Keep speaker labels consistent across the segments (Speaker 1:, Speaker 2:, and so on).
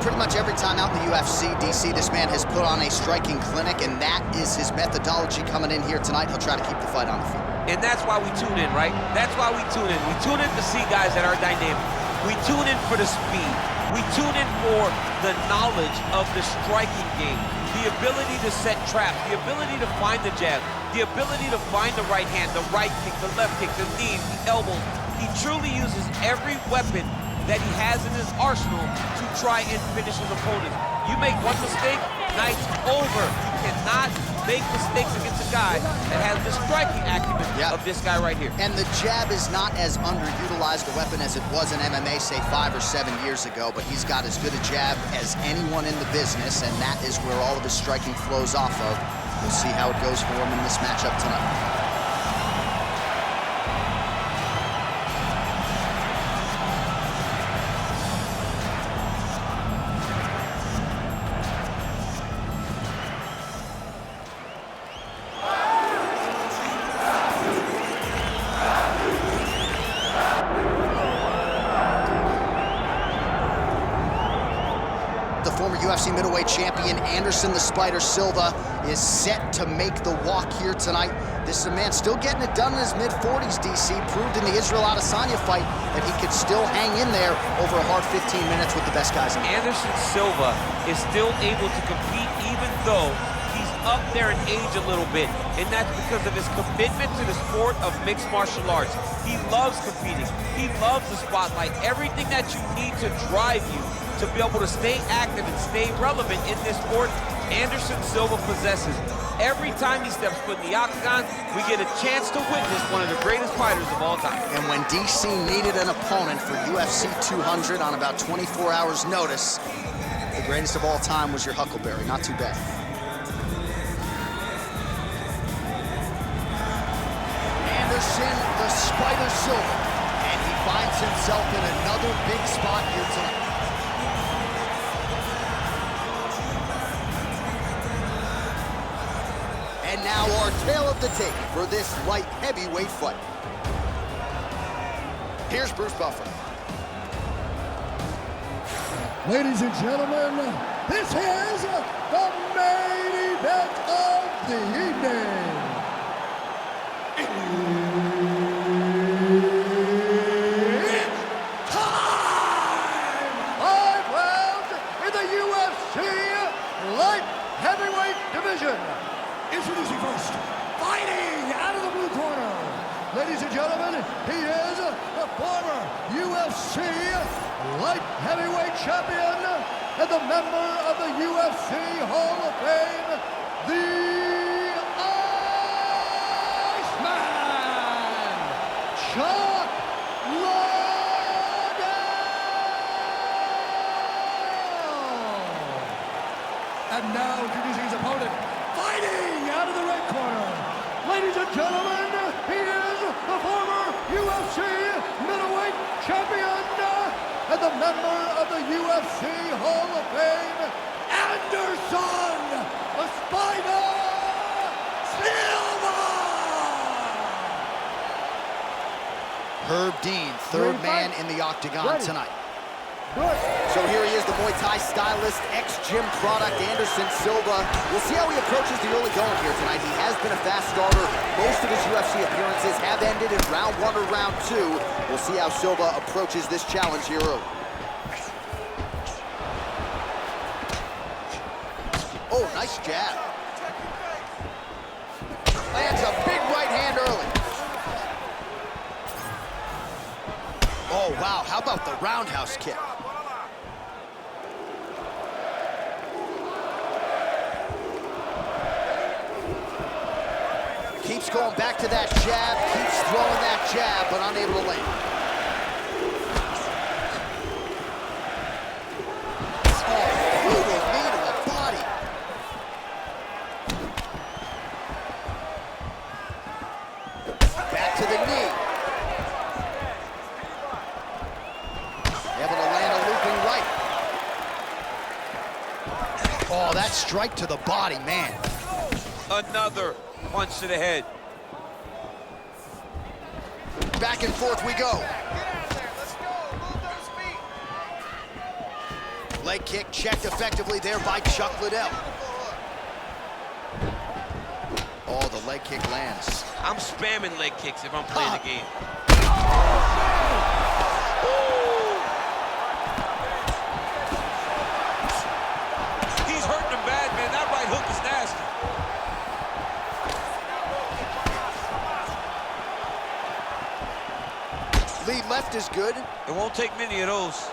Speaker 1: pretty much every time out in the UFC, DC, this man has put on a striking clinic, and that is his methodology coming in here tonight. He'll try to keep the fight on the feet.
Speaker 2: And that's why we tune in, right? That's why we tune in. We tune in to see guys that are dynamic. We tune in for the speed. We tune in for the knowledge of the striking game, the ability to set traps, the ability to find the jab, the ability to find the right hand, the right kick, the left kick, the knees, the elbows. He truly uses every weapon that he has in his arsenal to try and finish his opponent. You make one mistake, night's over. You cannot make mistakes against a guy that has the striking acumen of this guy right here.
Speaker 1: And the jab is not as underutilized a weapon as it was in MMA, say 5 or 7 years ago, but he's got as good a jab as anyone in the business, and that is where all of his striking flows off of. We'll see how it goes for him in this matchup tonight. The former UFC middleweight champion Anderson the Spider Silva is set to make the walk here tonight. This is a man still getting it done in his mid-40s, DC. Proved in the Israel Adesanya fight that he could still hang in there over a hard 15 minutes with the best guys in the world.
Speaker 2: Anderson Silva is still able to compete even though he's up there in age a little bit, and that's because of his commitment to the sport of mixed martial arts. He loves competing. He loves the spotlight. Everything that you need to drive you to be able to stay active and stay relevant in this sport, Anderson Silva possesses. Every time he steps foot in the octagon, we get a chance to witness one of the greatest fighters of all time.
Speaker 1: And when DC needed an opponent for UFC 200 on about 24 hours notice, the greatest of all time was your Huckleberry. Not too bad. Anderson the Spider Silva, and he finds himself in another big spot here tonight. And now our tale of the tape for this light heavyweight fight. Here's Bruce Buffer.
Speaker 3: Ladies and gentlemen, this is the main event of the evening. It's time! 5 rounds in the UFC light heavyweight division. Introducing first, fighting out of the blue corner. Ladies and gentlemen, he is the former UFC light heavyweight champion and the member of the UFC Hall of Fame, the Iceman, Chuck Liddell. And now introducing his opponent, fighting out of the red corner. Ladies and gentlemen, he is the former UFC middleweight champion and the member of the UFC Hall of Fame, Anderson the Spider Silva.
Speaker 1: Herb Dean, third man in the octagon tonight. So here he is, the Muay Thai stylist, ex-gym product, Anderson Silva. We'll see how he approaches the early going here tonight. He has been a fast starter. Most of his UFC appearances have ended in round 1 or round 2. We'll see how Silva approaches this challenge here early. Oh, nice jab. Lands a big right hand early. Oh, wow, how about the roundhouse kick? Keeps going back to that jab, keeps throwing that jab, but unable to land. Oh, brutal knee to the body. Back to the knee. Able to land a looping right. Oh, that strike to the body, man.
Speaker 2: Another punch to the head.
Speaker 1: Back and forth we go. Leg kick checked effectively there by Chuck Liddell. Oh, the leg kick lands.
Speaker 2: I'm spamming leg kicks if I'm playing the game. He's hurting him bad, man. That right hook is nasty.
Speaker 1: Lead left is good.
Speaker 2: It won't take many of those.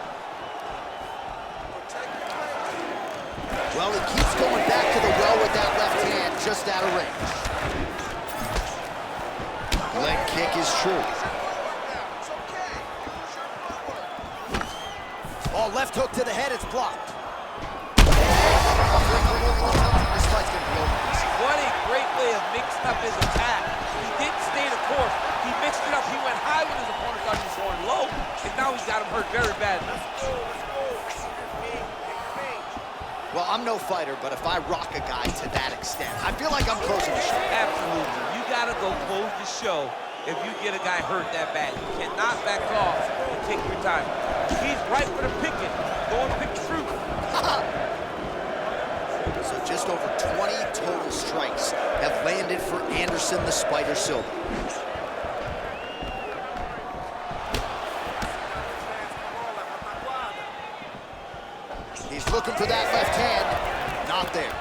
Speaker 1: Well, he keeps going back to the well with that left hand, just out of range. Leg kick is true. Oh, left hook to the head, it's blocked. This fight's gonna be over.
Speaker 2: What a great way of mixing up his attack. He didn't stay the course. He mixed it up. He went high when his opponent thought he was going low, and now he's got him hurt very badly.
Speaker 1: Well, I'm no fighter, but if I rock a guy to that extent, I feel like I'm closing the show.
Speaker 2: Absolutely. You got to go close the show if you get a guy hurt that bad. You cannot back off and take your time. He's right for the picking. Go and pick the fruit.
Speaker 1: So just over 20 total strikes have landed for Anderson the Spider Silva. He's looking for that left hand. Not there.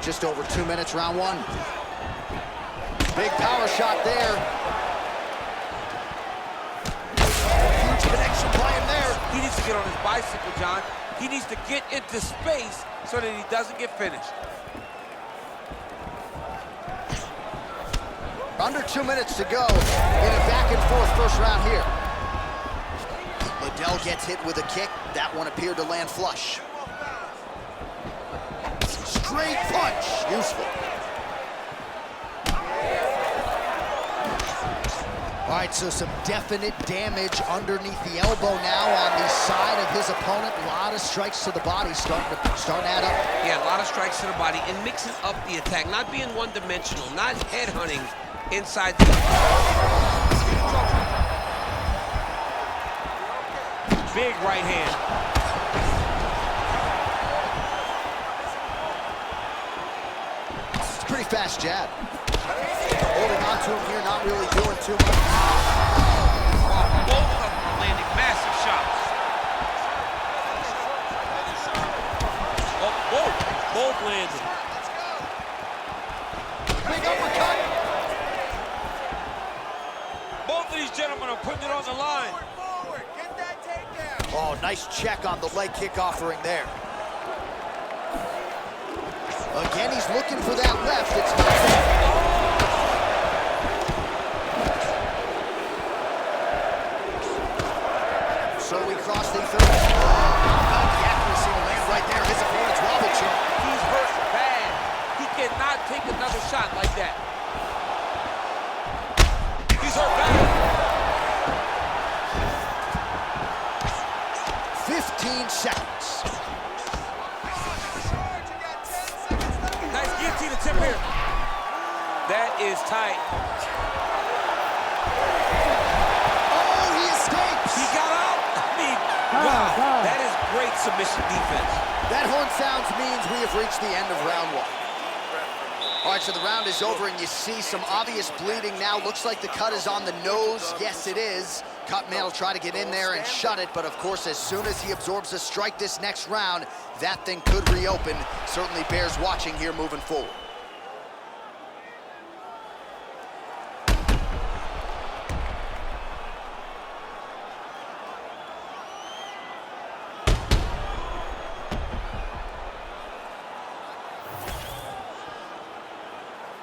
Speaker 1: Just over 2 minutes, round one. Big power shot there. Huge connection by him there.
Speaker 2: He needs to get on his bicycle, John. He needs to get into space so that he doesn't get finished.
Speaker 1: Under 2 minutes to go in a back-and-forth first round here. Liddell gets hit with a kick. That one appeared to land flush. Straight punch. Useful. All right, so some definite damage underneath the elbow now on the side of his opponent. A lot of strikes to the body starting to add up.
Speaker 2: Yeah, a lot of strikes to the body and mixing up the attack, not being one-dimensional, not headhunting inside the... Big right hand.
Speaker 1: It's a pretty fast jab. Holding on to him here, not really doing too much.
Speaker 2: Both of them are landing massive shots. Oh, both landed.
Speaker 1: Big uppercut.
Speaker 2: Both of these gentlemen are putting it on the line.
Speaker 1: Oh, nice check on the leg kick offering there. Again, he's looking for that left. It's not there. So we cross the third. About the accuracy to land right there. His opponent's wobble chin.
Speaker 2: He's hurt bad. He cannot take another shot like that. He's hurt bad.
Speaker 1: 15 seconds.
Speaker 2: Nice guillotine attempt here. That is tight.
Speaker 1: Oh, he escapes.
Speaker 2: He got out. I mean, wow, that is great submission defense.
Speaker 1: That horn sounds means we have reached the end of round one. All right, so the round is over, and you see some obvious bleeding now. Looks like the cut is on the nose. Yes, it is. Cutman will try to get in there and shut it, but of course, as soon as he absorbs a strike this next round, that thing could reopen. Certainly bears watching here moving forward.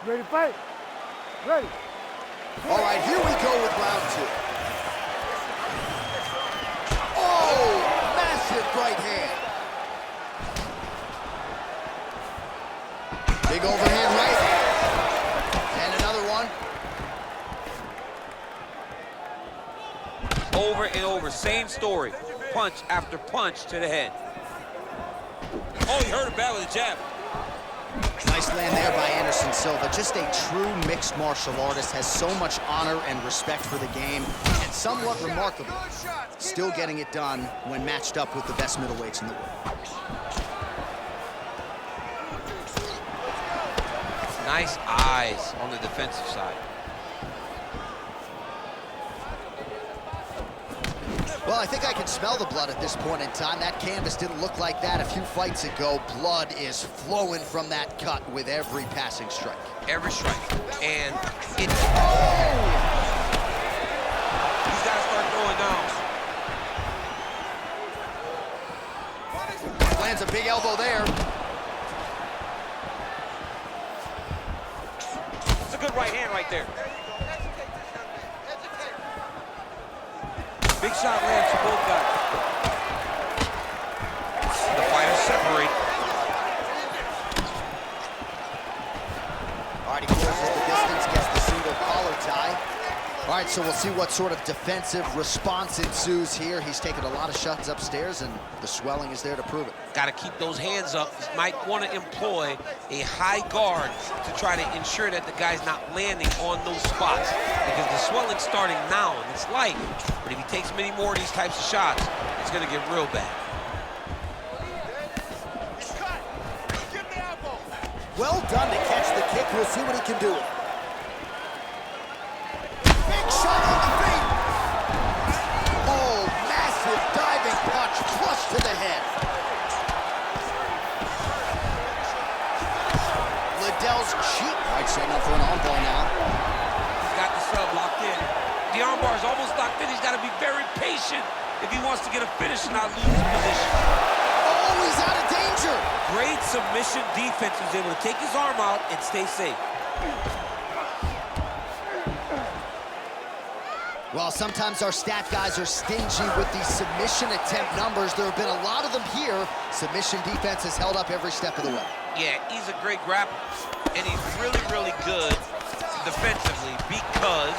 Speaker 3: Ready to fight? Ready.
Speaker 1: All right, here we go with round two. Oh, massive right hand. Big overhand right. And another one.
Speaker 2: Over and over, same story. Punch after punch to the head. Oh, he hurt him bad with a jab.
Speaker 1: Nice land there by Silva. Just a true mixed martial artist, has so much honor and respect for the game, and somewhat remarkable, still getting it done when matched up with the best middleweights in the world.
Speaker 2: Nice eyes on the defensive side.
Speaker 1: Well, I think I can smell the blood at this point in time. That canvas didn't look like that a few fights ago. Blood is flowing from that cut with every passing strike.
Speaker 2: Every strike. And it... Oh! He's got to start throwing down.
Speaker 1: Lands a big elbow there.
Speaker 2: It's a good right hand right there. Big shot lands for both guys. The fighters separate.
Speaker 1: All right, he closes the distance, gets the single collar tie. All right, so we'll see what sort of defensive response ensues here. He's taken a lot of shots upstairs, and the swelling is there to prove it.
Speaker 2: Got to keep those hands up. Might want to employ a high guard to try to ensure that the guy's not landing on those spots, because the swelling's starting now, and it's light. But if he takes many more of these types of shots, it's going to get real bad.
Speaker 1: Well done to catch the kick. We'll see what he can do. Big shot on the feet. Oh, massive diving punch, flush to the head. Liddell's cheek. Right, setting up for an armbar now.
Speaker 2: He's got the sub locked in. The armbar is almost locked in. He's got to be very patient if he wants to get a finish and not lose his position.
Speaker 1: Oh, he's out of danger.
Speaker 2: Great submission defense. He was able to take his arm out and stay safe.
Speaker 1: Well, sometimes our stat guys are stingy with these submission attempt numbers. There have been a lot of them here. Submission defense has held up every step of the way.
Speaker 2: Yeah, he's a great grappler, and he's really, really good defensively because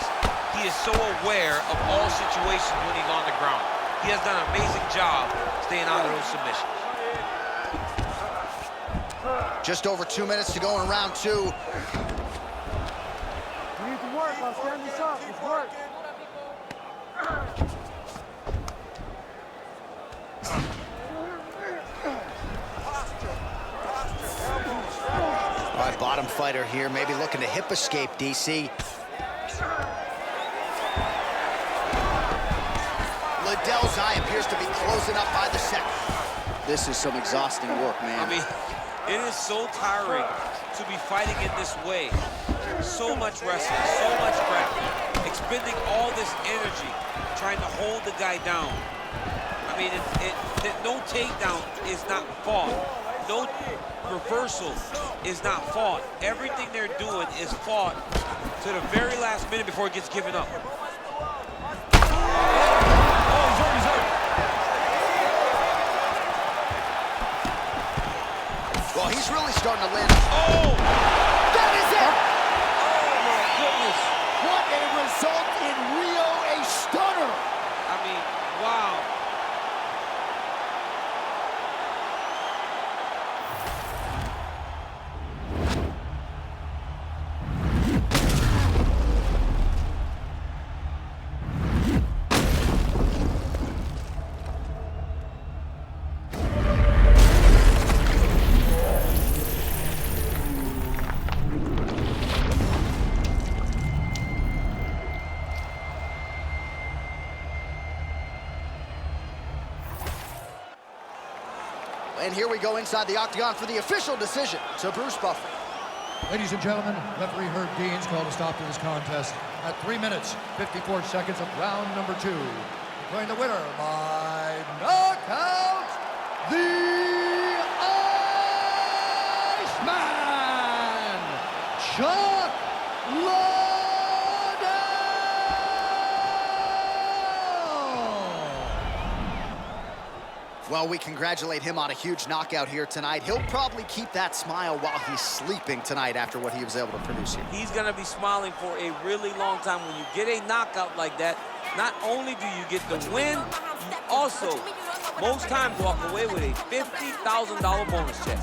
Speaker 2: he is so aware of all situations when he's on the ground. He has done an amazing job staying out of those submissions.
Speaker 1: Just over 2 minutes to go in round two.
Speaker 3: You need to work, I'll stand this up. Let's work.
Speaker 1: All right, bottom fighter here, maybe looking to hip escape, DC. Liddell's eye appears to be closing up by the second. This is some exhausting work, man.
Speaker 2: I mean, it is so tiring to be fighting in this way. So much wrestling, so much grappling, expending all this energy trying to hold the guy down. I mean, no takedown is not fought. No reversal is not fought. Everything they're doing is fought to the very last minute before it gets given up.
Speaker 1: Well, he's really starting to land.
Speaker 2: Oh!
Speaker 1: That is it!
Speaker 2: Oh, my goodness.
Speaker 1: What a result in Rio, a stunner!
Speaker 2: I mean, wow.
Speaker 1: And here we go inside the octagon for the official decision to Bruce Buffer.
Speaker 3: Ladies and gentlemen, referee Herb Dean's called a stop to this contest at 3 minutes, 54 seconds of round number 2. Declaring the winner by knockout, the Iceman, Chuck Liddell!
Speaker 1: Well, we congratulate him on a huge knockout here tonight. He'll probably keep that smile while he's sleeping tonight after what he was able to produce here.
Speaker 2: He's going to be smiling for a really long time. When you get a knockout like that, not only do you get the win, you also, most times, walk away with a $50,000 bonus check.